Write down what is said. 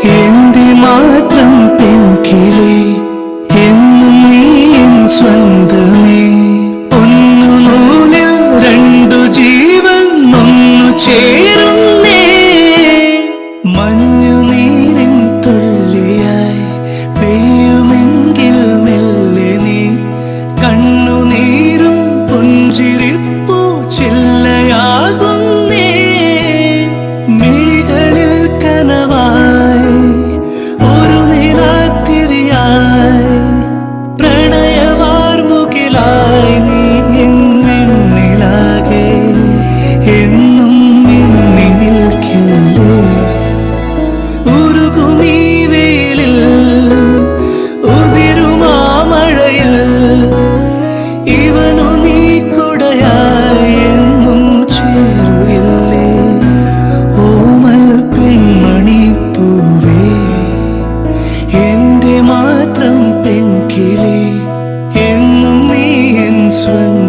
എന്റെ മാത്രം പെൺകിളി, എന്നും നീ എൻ സ്വന്തമേ. ഒന്നു നൂലിൽ രണ്ടു ജീവൻ ഒന്നു ചേരുന്നേ. മഞ്ഞുനീരിൻ തുള്ളിയായി പെയ്യുമെങ്കിൽ മെല്ലെ നീ, കണ്ണുനീരും പുഞ്ചിരിപ്പൂ ചില്ലയാകുന്നേ. മിഴികളിൽ കനവായി ഒരു നിലാത്തിരിയായി, പ്രണയവാർമുകിലായി നീ എന്നിലാകെ എന്നും മിന്നി നിൽക്കില്ലേ. ഉരുകുമീ വെയിലിൽ ഉതിരുമാ മഴയിൽ, ഇവനു നീ കുടയായി എന്നും ചേരുകില്ലേ. ഓമൽ പെൺമണി പൂവേ, എന്റെ മാത്രം പെൺകിളി, എന്നും നീ എൻ സ്വന്തം.